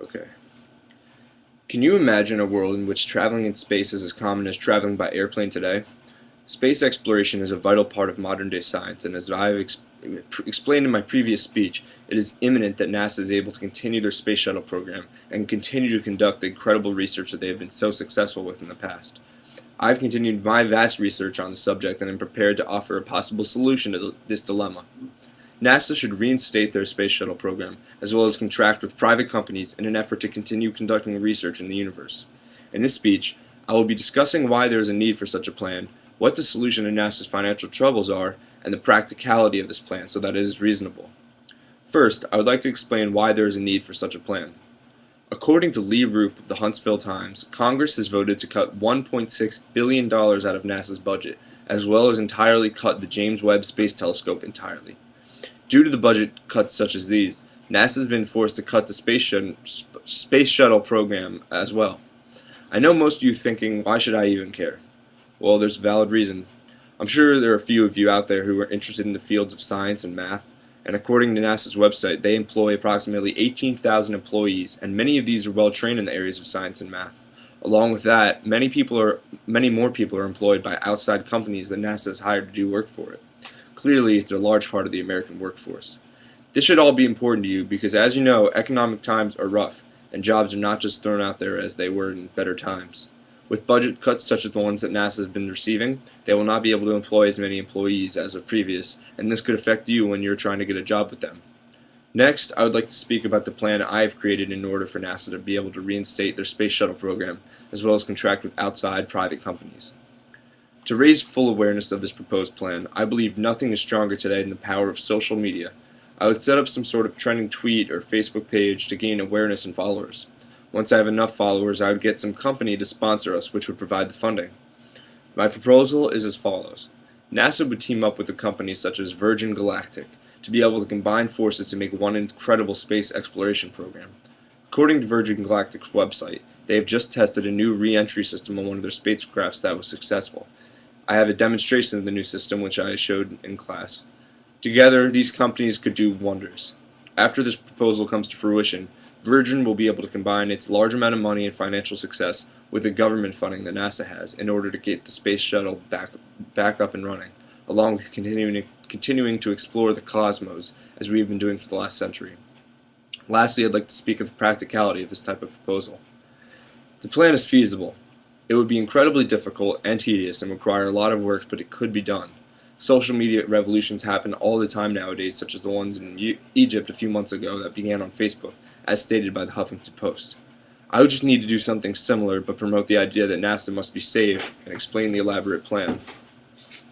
Okay. Can you imagine a world in which traveling in space is as common as traveling by airplane today? Space exploration is a vital part of modern day science, and as explained in my previous speech, it is imminent that NASA is able to continue their space shuttle program and continue to conduct the incredible research that they have been so successful with in the past. I've continued my vast research on the subject and am prepared to offer a possible solution to this dilemma. NASA should reinstate their space shuttle program, as well as contract with private companies in an effort to continue conducting research in the universe. In this speech, I will be discussing why there is a need for such a plan, what the solution to NASA's financial troubles are, and the practicality of this plan so that it is reasonable. First, I would like to explain why there is a need for such a plan. According to Lee Roop of the Huntsville Times, Congress has voted to cut $1.6 billion out of NASA's budget, as well as entirely cut the James Webb Space Telescope entirely. Due to the budget cuts such as these, NASA has been forced to cut the space shuttle program as well. I know most of you thinking, why should I even care? Well, there's a valid reason. I'm sure there are a few of you out there who are interested in the fields of science and math, and according to NASA's website, they employ approximately 18,000 employees, and many of these are well trained in the areas of science and math. Along with that, many more people are employed by outside companies that NASA has hired to do work for it. Clearly, it's a large part of the American workforce. This should all be important to you because, as you know, economic times are rough, and jobs are not just thrown out there as they were in better times. With budget cuts such as the ones that NASA has been receiving, they will not be able to employ as many employees as of previous, and this could affect you when you're trying to get a job with them. Next, I would like to speak about the plan I've created in order for NASA to be able to reinstate their space shuttle program, as well as contract with outside private companies. To raise full awareness of this proposed plan, I believe nothing is stronger today than the power of social media. I would set up some sort of trending tweet or Facebook page to gain awareness and followers. Once I have enough followers, I would get some company to sponsor us, which would provide the funding. My proposal is as follows. NASA would team up with a company such as Virgin Galactic to be able to combine forces to make one incredible space exploration program. According to Virgin Galactic's website, they have just tested a new re-entry system on one of their spacecrafts that was successful. I have a demonstration of the new system which I showed in class. Together, these companies could do wonders. After this proposal comes to fruition, Virgin will be able to combine its large amount of money and financial success with the government funding that NASA has in order to get the space shuttle back up and running, along with continuing to explore the cosmos as we have been doing for the last century. Lastly, I'd like to speak of the practicality of this type of proposal. The plan is feasible. It would be incredibly difficult and tedious and require a lot of work, but it could be done. Social media revolutions happen all the time nowadays, such as the ones in Egypt a few months ago that began on Facebook, as stated by the Huffington Post. I would just need to do something similar, but promote the idea that NASA must be saved and explain the elaborate plan.